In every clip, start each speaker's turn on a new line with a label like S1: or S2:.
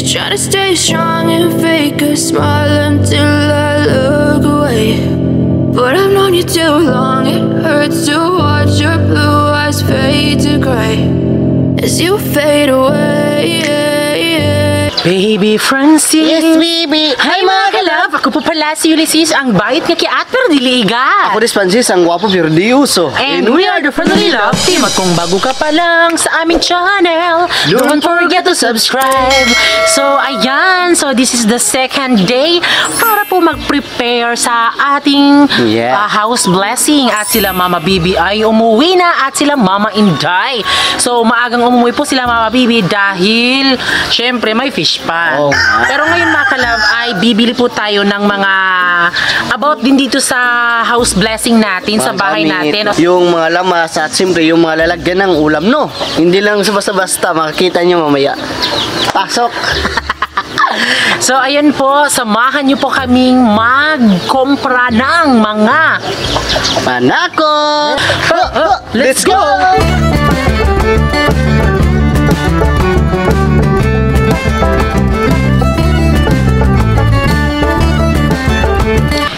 S1: try to stay strong and fake a smile until I look away. But I've known you too long, it hurts to watch your blue eyes fade to gray as you fade away.
S2: Baby Francis.
S3: Yes, baby.
S2: Hi mga kalab. Ako po pala si Ulysses, ang bait nga kiat pero diliga.
S3: Ako rin Francis, ang gwapo pero di uso.
S2: And we are the Friendly Love Team. At kung bago ka pa lang sa aming channel, don't forget to subscribe. So, ayan. So, this is the second day para po mag-prepare sa ating house blessing. At sila Mama Bibi ay umuwi na at sila Mama Inday. So, maagang umuwi po sila Mama Bibi dahil, syempre, may fish pa. Pero ngayon mga kalab ay bibili po tayo ng mga about din dito sa house blessing natin, sa bahay natin.
S3: Yung mga lamas at siyempre yung mga lalagyan ng ulam, no? Hindi lang basta-basta, makikita nyo mamaya. Pasok!
S2: So ayan po, samahan nyo po kaming magkompra ng mga
S3: Manako!
S2: Let's go!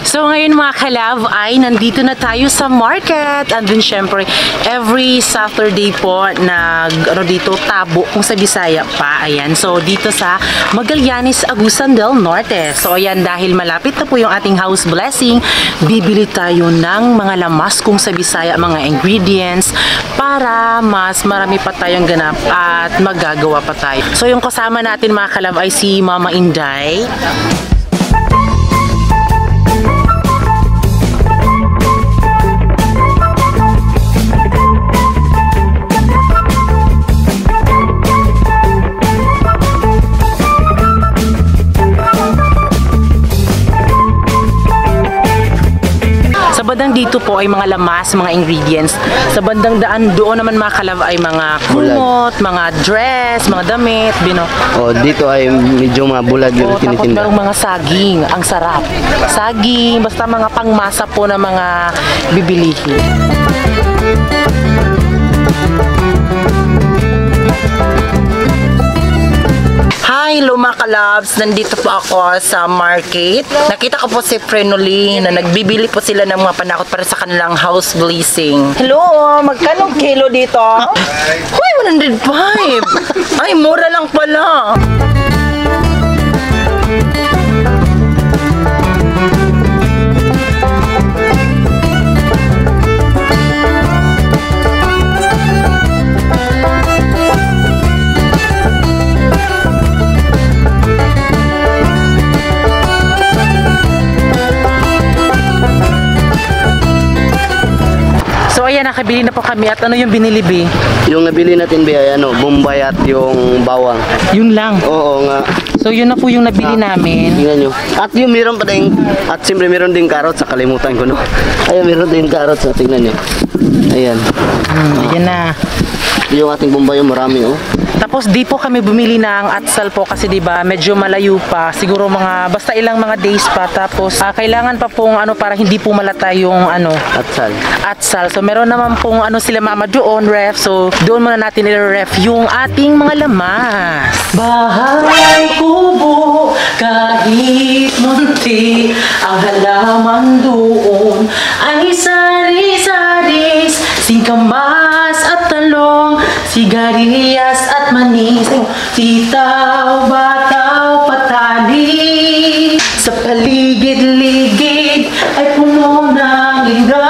S2: So ngayon mga kalab ay nandito na tayo sa market. And then syempre every Saturday po dito tabo kung sa Bisaya pa. Ayan. So dito sa Magallanes, Agusan del Norte. So ayan, dahil malapit na po yung ating house blessing, bibili tayo ng mga lamas kung sa Bisaya, mga ingredients para mas marami pa tayong ganap at magagawa pa tayo. So yung kasama natin mga kalab ay si Mama Inday. Sa bandang dito po ay mga lamas, mga ingredients. Sa bandang daan doon naman mga kalab ay mga kumot, mga dress, mga damit, bino.
S3: Dito ay medyo mga bulag yung tinitinda.
S2: Tapos mga saging, ang sarap. Saging, basta mga pangmasa po na mga bibilihin. Hi, Luma Kalabs! Nandito po ako sa market. Nakita ko po si Frenoli na nagbibili po sila ng mga panakot para sa kanilang house blessing. Hello! Magkano kilo dito? Uy, 105! Ay, mura lang pala! So ayan, nakabili na po kami. At ano yung binili, Bi?
S3: Yung nabili natin, Bi, ay Bombay at yung bawang.
S2: Yun lang?
S3: Oo nga.
S2: So yun na po yung nabili namin.
S3: Tingnan nyo. At yung meron pa din, at siyempre meron din carrots, sa kalimutan ko, no? Ayun, meron din carrots, tingnan nyo. Ayan.
S2: Ayan na.
S3: Yung ating Bombay, marami, oh.
S2: Tapos di po kami bumili ng atsal po kasi 'di ba medyo malayo pa, siguro mga basta ilang mga days pa. Tapos kailangan pa pong para hindi po malata yung atsal. So meron naman pong sila mama doon ref. So doon muna natin i-ref yung ating mga lamas. Bahay kubo kahit munti, ang halaman doon ay sari-saris, singkamas at talong, sigarilyas at manis, sitaw, bataw, patani. Sa paligid-ligid ay puno ng lingga.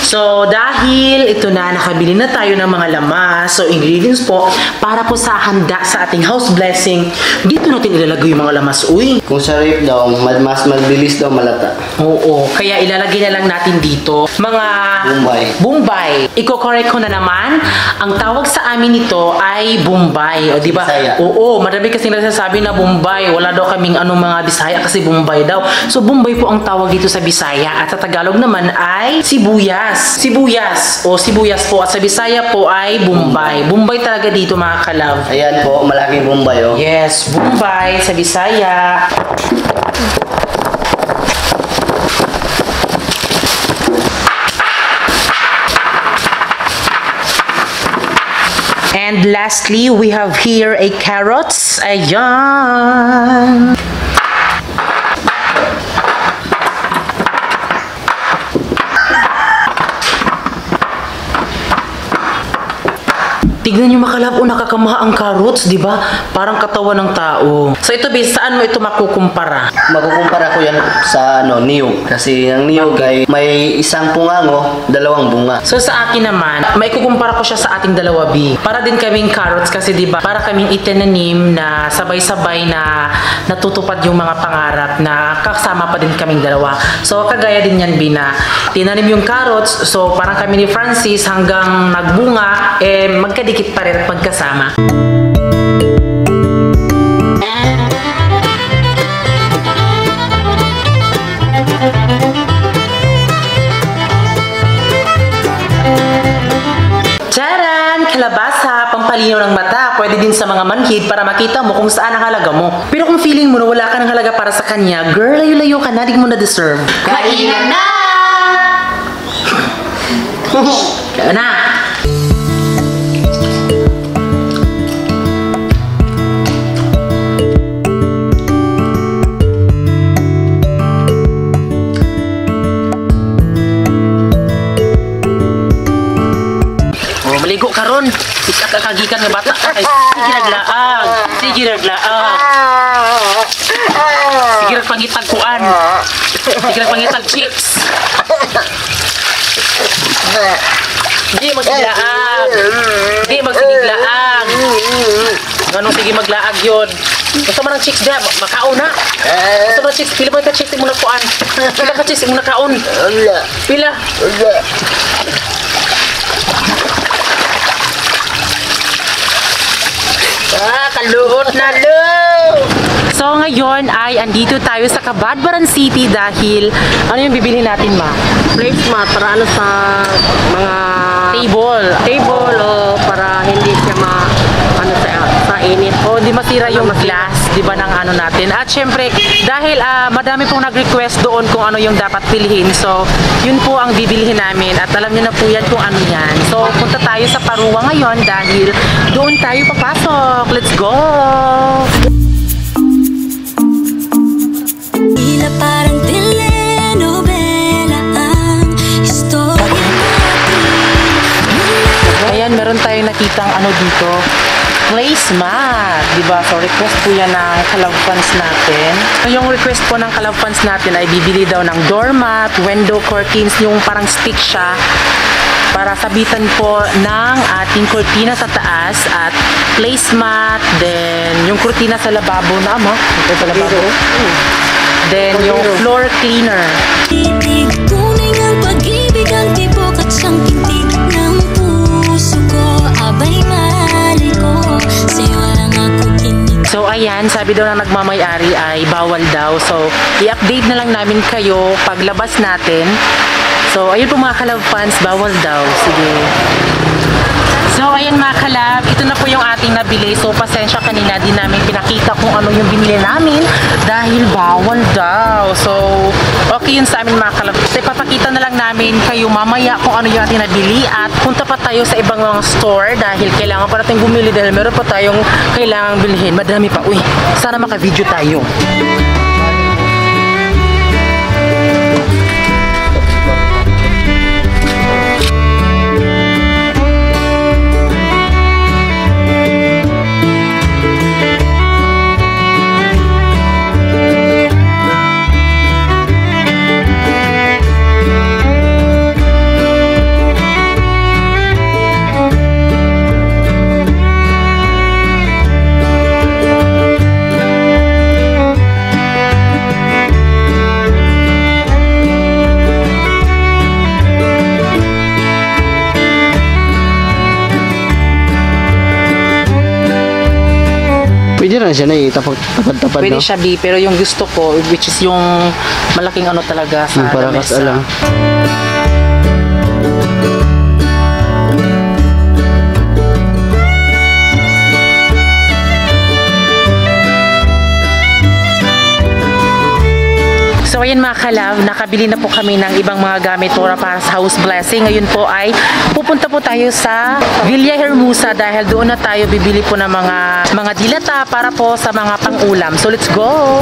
S2: So dahil ito na, nakabili na tayo ng mga lamas, so ingredients po para po sa handa sa ating house blessing, dito natin ilalagay yung mga lamas. Uy,
S3: kung sa rip daw, mas mabilis daw malata.
S2: Oo, kaya ilalagay na lang natin dito mga Bombay. Iko-correct ko na naman, ang tawag sa amin nito ay Bombay, o di ba? Oo, marami kasi nagsasabi na Bombay, wala daw kaming mga Bisaya kasi Bombay daw. So Bombay po ang tawag dito sa Bisaya, at sa Tagalog naman ay sibuyas. Sibuyas po, at sa Bisaya po ay Bombay. Bombay talaga dito mga kalab.
S3: Ayan po, malaking Bombay, oh.
S2: Yes, Bombay sa Bisaya. And lastly, we have here a carrots. Ayan. Tignan nyo makalab, nakakamaha ang carrots, di ba? Parang katawan ng tao. So ito, bis, saan mo ito makukumpara?
S3: Makukumpara ko yan sa niyog. Kasi ang niyog ay may isang pungango, dalawang bunga.
S2: So sa akin naman, may kukumpara ko siya sa ating dalawa, B. Para din kaming carrots kasi di ba? Para kaming itinanim na sabay-sabay na natutupad yung mga pangarap na kasama pa din kaming dalawa. So kagaya din yan, B, na tinanim yung carrots. So parang kami ni Francis hanggang nagbunga, magkadikit pa rin at magkasama. Charan! Kalabasa, pampalinaw ng mata. Pwede din sa mga manhid para makita mo kung saan ang halaga mo. Pero kung feeling mo na wala ka ng halaga para sa kanya, girl, layo-layo ka na, di mo na deserve. Kainan na! Kaya na! Maligo karon, ikakagikan nga bata kay sige naglaag, sige naglaag. Sige pangitag kuan. Sige pangitag chips. Di magsiglaag. Di magsiglaag. Ganun sige maglaag yon. Basta man ang chicks diya, makaon na. Basta man chicks, pila ba ka chicks mo na kuan? Pila ka chicks mo na kaon? Pila? Kaluot na lo! So ngayon ay andito tayo sa Cabadbaran City dahil ano yung bibili natin, ma?
S4: Placemat para ano sa mga
S2: Table
S4: o para hindi siya ano sa init.
S2: O di masira yung glass, di ba, ng ano natin. At syempre, dahil madami pong nag-request doon kung ano yung dapat pilihin. So, yun po ang bibilihin namin at alam niyo na po yan kung ano yan. So, punta tayo sa Parua ngayon dahil doon tayo papasok. Let's go!
S5: Tila parang telenovela ang istorya natin.
S2: Ayan, meron tayong nakitang ano dito, placemat, diba? So, request po yan ng Kalab fans natin. So, yung request po ng Kalab fans natin ay bibili daw ng doormat, window curtains, yung parang stick siya para sabitan po ng ating kurtina sa taas at placemat, then yung kurtina sa lababo na, ito sa lababo. Then, yung floor cleaner.
S5: Titig, tunay ng pag-ibig ang tibok at siyang pintig ng puso ko. Abay, mahal ko, sa'yo lang ako kinig.
S2: So, ayan, sabi daw na nagmamayari ay bawal daw. So, i-update na lang namin kayo paglabas natin. So, ayun po mga Kalab fans, bawal daw. Sige. So, ayan mga Kalab, ito na po yung ating nabili. So, pasensya kanina, di namin pinakita kung ano yung binili namin dahil bawal daw. So, okay yun sa amin mga Kalab. So, ipapakita na lang namin kayo mamaya kung ano yung ating nabili at punta pa tayo sa ibang mga store dahil kailangan pa natin bumili dahil meron pa tayong kailangang bilhin. Madami pa. Uy, sana maka-video tayo.
S3: Pwede na siya na tapad-tapad,
S2: Pwede
S3: no?
S2: siya, B, pero yung gusto ko, which is yung malaking ano talaga sa
S3: para kas
S2: lamesa.
S3: alang.
S2: So So ayan mga kalab, nakabili na po kami ng ibang mga gamit para sa house blessing. Ngayon po ay pupunta po tayo sa Villa Hermosa dahil doon na tayo bibili po ng mga dilata para po sa mga pang-ulam. So let's go!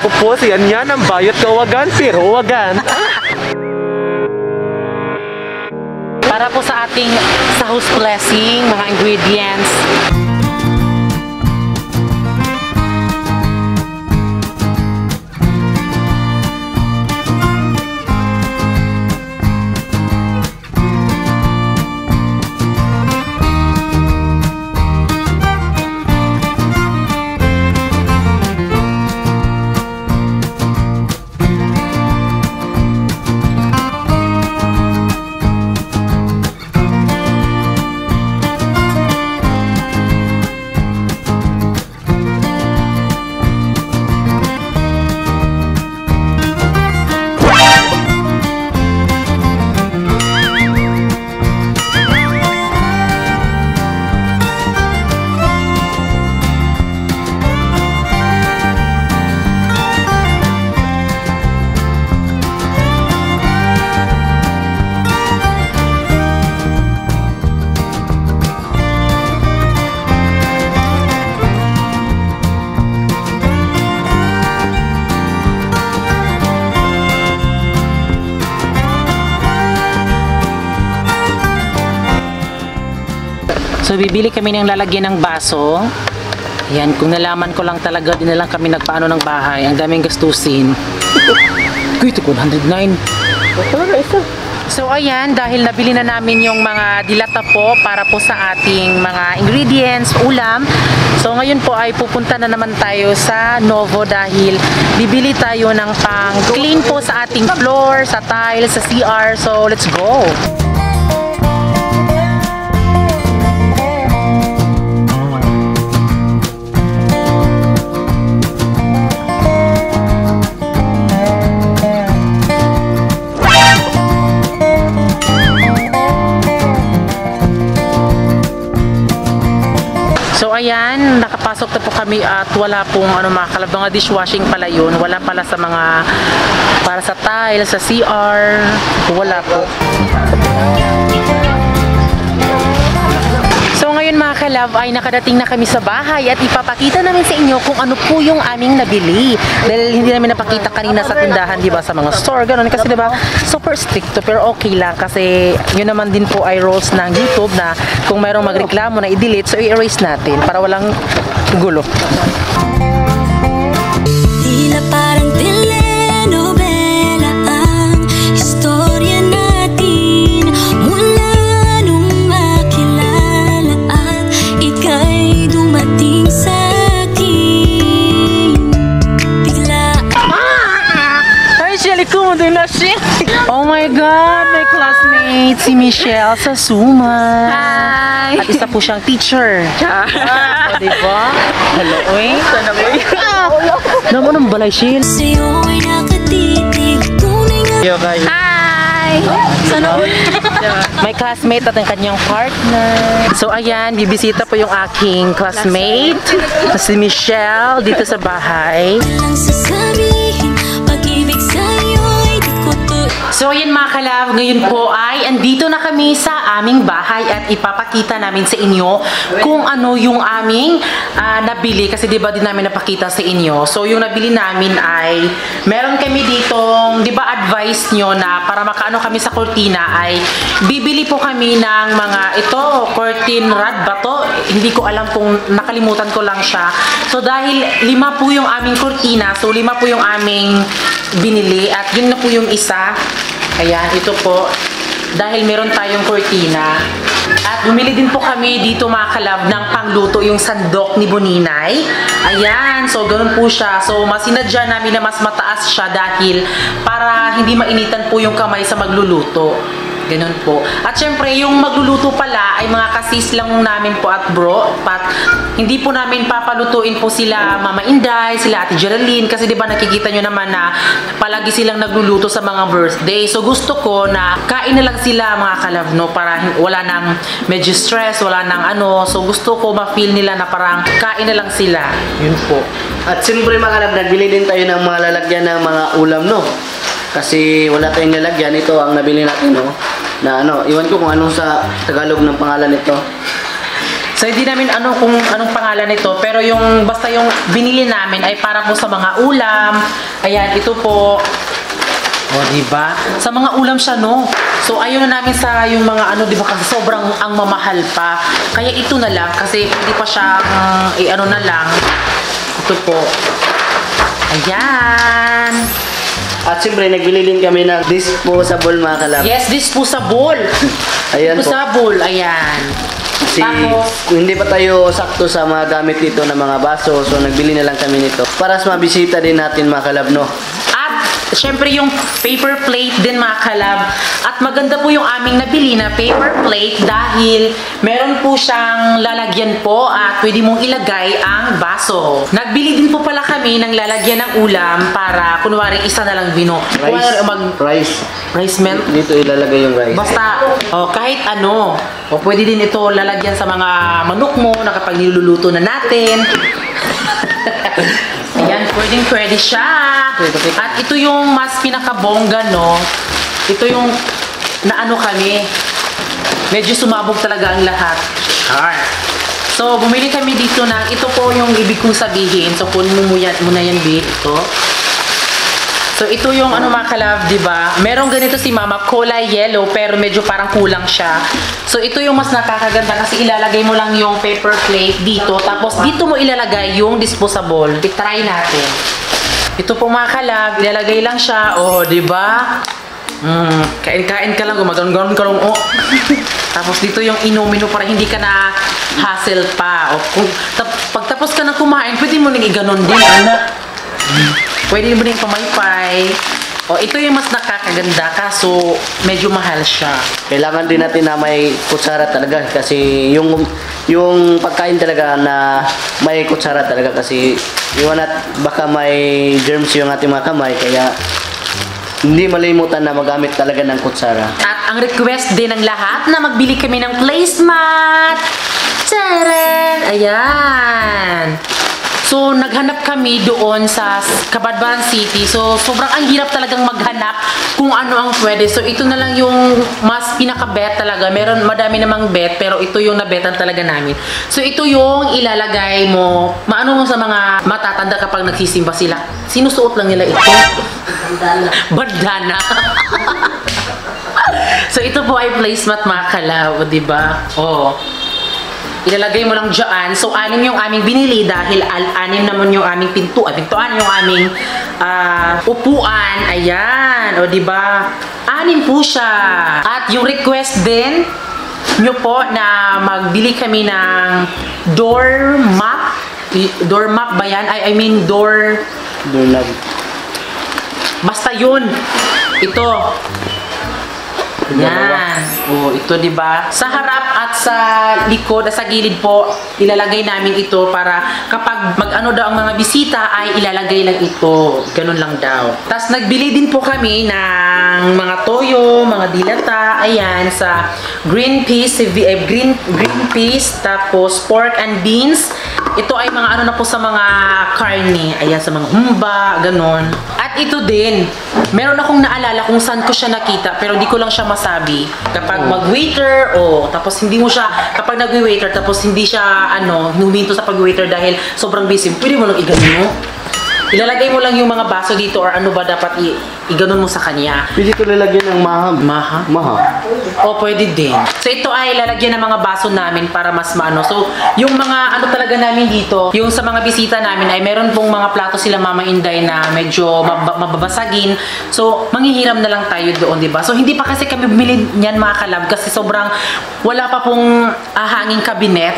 S6: Ako po si Anya ng Bayot Kawagan, pero wagan.
S2: Para po sa ating sa house blessing, mga ingredients. So bibili kami ng lalagyan ng baso. Ayan, kung nalaman ko lang talaga, din na lang kami nagpaano ng bahay. Ang daming gastusin. Kuy, ito ko, 109. So ayan, dahil nabili na namin yung mga dilata po para po sa ating mga ingredients, ulam. So ngayon po ay pupunta na naman tayo sa Novo dahil bibili tayo ng pang clean po sa ating floor, sa tiles, sa CR. So let's go! So ayan, nakapasok na po kami at wala pong mga kalab, mga dishwashing pala yun. Wala pala sa mga, para sa tile, sa CR, wala po. So ngayon mga kalab ay nakadating na kami sa bahay at ipapakita namin sa inyo kung ano po yung aming nabili. Dahil hindi namin napakita kanina sa tindahan, di ba, sa mga store, ganun. Kasi di ba, super strict pero okay lang kasi yun naman din po ay rules ng YouTube na kung mayroong magreklamo na i-delete, so i-erase natin para walang gulo.
S5: Tila parang telenovela ang istorya natin mula nung makilala at ika'y dumating sa akin bigla.
S2: Ay, Shelly, kumunod na siya. Oh my God, my classmate si Michelle sa Suma.
S1: Hi!
S2: At isa po siyang teacher. Diba? Hello, oy. Sana mo yun. Naman ang balay, Shil.
S5: Sa'yo'y nakatitig tunay nga.
S1: Hi! Sana
S2: May classmate at ang kanyang partner. So, ayan, bibisita po yung aking classmate, si Michelle, dito sa bahay.
S5: Walang sasabihin, pag-ibig sa'yo'y di ko to.
S2: So, ayan mga kalab, ngayon po ay andito na kami sa aming bahay at ipapakita namin sa inyo kung ano yung aming nabili. Kasi diba din namin napakita sa inyo. So, yung nabili namin ay meron kami ditong, diba advice nyo na para makaano kami sa kurtina ay bibili po kami ng mga ito, curtain rod ba to? Hindi ko alam kung nakalimutan ko lang siya. So, dahil 5 po yung aming kurtina, so 5 po yung aming binili at yun na po yung isa. Ayan, ito po. Dahil meron tayong kurtina. At bumili din po kami dito mga kalab ng pangluto, yung sandok ni Boninay. Ayan, so ganun po siya. So masinadya namin na mas mataas siya dahil para hindi mainitan po yung kamay sa magluluto. Ganun po. At syempre, yung magluluto pala ay mga kasis lang namin po at bro. Hindi po namin papalutuin po sila Mama Inday, sila Ate Geraldine. Kasi di ba nakikita nyo naman na palagi silang nagluluto sa mga birthday. So gusto ko na kain na lang sila mga kalab, no? Para wala nang medyo stress, wala nang ano. So gusto ko ma-feel nila na parang kain na lang sila. Yun po.
S3: At siyempre mga kalab, nagbili din tayo ng mga lalagyan ng mga ulam, no? Kasi wala tayong lalagyan. Ito ang nabili natin, no? Na ano, iwan ko kung anong sa Tagalog ng pangalan nito.
S2: So hindi namin ano kung anong pangalan nito, pero yung basta yung binili namin ay para po sa mga ulam. Ayan, ito po. Oh, di ba? Sa mga ulam siya, no? So ayaw na namin sa yung mga ano, di ba? Kasi sobrang ang mamahal pa. Kaya ito na lang kasi hindi pa siya ano na lang. Ito po. Ayan.
S3: At siyempre, nagbili din kami ng disposable mga kalab.
S2: Yes, disposable.
S3: Ayan po.
S2: Disposable, ayan.
S3: Kasi
S2: Tapos,
S3: hindi pa tayo sakto sa mga gamit dito ng mga baso. So, nagbili na lang kami nito. Para sa mabisita din natin mga kalab, no?
S2: at syempre yung paper plate din mga kalab. At maganda po yung aming nabili na paper plate dahil meron po siyang lalagyan po at pwede mong ilagay ang baso. Nagbili din po pala kami ng lalagyan ng ulam para kunwari isa na lang bino. Rice milk.
S3: Dito ilalagay yung rice.
S2: Basta, kahit ano. O pwede din ito lalagyan sa mga manok mo na kapag niluluto na natin. Ayan, pwede siya. At ito yung mas pinakabongga, no? Ito yung naano kami. Medyo sumabog talaga ang lahat. So, bumili kami dito ng, ito po yung ibig kong sabihin. So, kunin mo muna yan, B. Ito. So, ito yung ano mga kalab, diba? Merong ganito si Mama, kulay yellow, pero medyo parang kulang siya. So, ito yung mas nakakaganda kasi ilalagay mo lang yung paper plate dito. Tapos, dito mo ilalagay yung disposable. I-try natin. Ito po mga kalab, ilalagay lang siya. Oh, diba? Kain-kain ka lang, gumagano'n ka lang. Oh. Tapos, dito yung inumin mo para hindi ka na hassle pa. O, pagtapos ka na kumain, pwede mo nang iganon din. Pwede mo din pamaypay. O, ito yung mas nakakaganda kaso medyo mahal siya.
S3: Kailangan din natin na may kutsara talaga kasi yung pagkain talaga na may kutsara talaga kasi iwan at baka may germs yung ating mga kamay kaya hindi malimutan na magamit talaga ng kutsara.
S2: At ang request din ng lahat na magbili kami ng placemat. Tcharan! Ayan. So, naghanap kami doon sa Cabadbaran City. So, sobrang ang hirap talagang maghanap kung ano ang pwede. So, ito na lang yung mas pinaka-bet talaga. Madami namang bet, pero ito yung nabetan talaga namin. So, ito yung ilalagay mo. Maano mo sa mga matatanda kapag nagsisimba sila. Sinusuot lang nila ito. Bandana. So, ito po ay placemat mga kalab, diba? Oh. Ilalagay mo lang dyan. So, 6 yung aming binili dahil 6 naman yung aming pintuan yung aming upuan. Ayan. O, diba? 6 po siya. At yung request din nyo po na magbili kami ng door map. Door map ba yan? I mean,
S3: Doorknob.
S2: Basta yun. Ito. Yan. Oh, ito 'di ba? Sa harap at sa likod, sa gilid po, ilalagay namin ito para kapag mag-ano daw ang mga bisita ay ilalagay lang ito. Ganun lang daw. Tapos nagbili din po kami ng mga toyo, mga dilata, ayan sa green peas, green peas, tapos pork and beans. Ito ay mga ano na po sa mga karne, ayan sa mga humba, ganun. At ito din, meron akong naalala kung saan ko siya nakita, pero di ko lang siya masabi. Kapag mag-waiter, tapos hindi mo siya, kapag nag-waiter, tapos hindi siya, huminto sa pag-waiter dahil sobrang busy, pwede mo lang iganon mo. Ilalagay mo lang yung mga baso dito or ano ba dapat iganon mo sa kanya.
S3: Pwede ko lalagyan ng maha.
S2: O, pwede din. So, ito ay lalagyan ng mga baso namin para mas maano. So, yung mga ano talaga namin dito, yung sa mga bisita namin ay meron pong mga plato sila Mama Inday na medyo mababasagin. So, manghihiram na lang tayo doon, diba? So, hindi pa kasi kami bumili niyan mga kalab kasi sobrang wala pa pong hanging kabinet.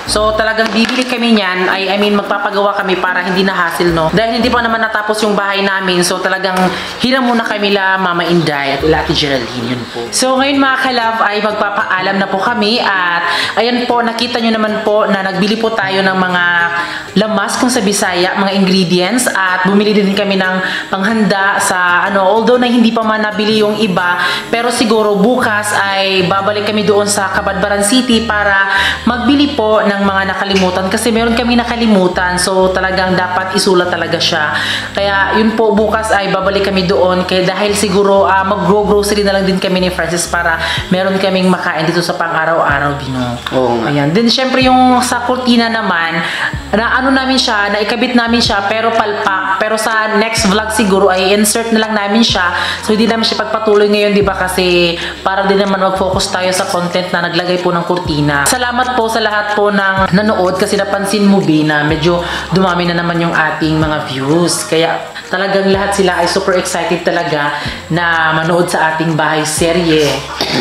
S2: So talagang bibili kami niyan, I mean magpapagawa kami para hindi na hassle, no? Dahil hindi pa naman natapos yung bahay namin, so talagang hiram muna kami la Mama Inday at ila Ate Geraldine, yun po. So ngayon mga kalab ay magpapaalam na po kami at ayan po, nakita nyo naman po na nagbili po tayo ng mga lamas kung sa Bisaya, mga ingredients at bumili din kami ng panghanda sa ano, although na hindi pa man nabili yung iba, pero siguro bukas ay babalik kami doon sa Cabadbaran City para magbili po ng mga nakalimutan kasi meron kami nakalimutan, so talagang dapat isulat talaga siya. Kaya yun po, bukas ay babalik kami doon kaya dahil siguro mag-grocery na lang din kami ni Francis para meron kaming makain dito sa pang-araw-araw, Bino.
S3: Oo nga.
S2: Ayan. Then syempre yung sa kurtina naman, na ano namin siya, naikabit namin siya pero palpak. Pero sa next vlog siguro ay insert na lang namin siya. So hindi namin siya pagpatuloy ngayon, di ba? Kasi para din naman mag-focus tayo sa content na naglagay po ng kurtina. Salamat po sa lahat po ng nanood kasi napansin mo, B, na medyo dumami na naman yung ating mga views. Kaya talagang lahat sila ay super excited talaga na manood sa ating bahay serye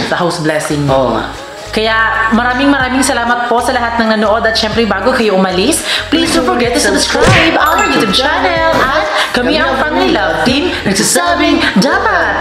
S2: sa House Blessing.
S3: Oo nga.
S2: Kaya maraming salamat po sa lahat ng nanood at syempre bago kayo umalis, please don't forget to subscribe our YouTube channel at kami ang Family Love Team nagsasabing dapat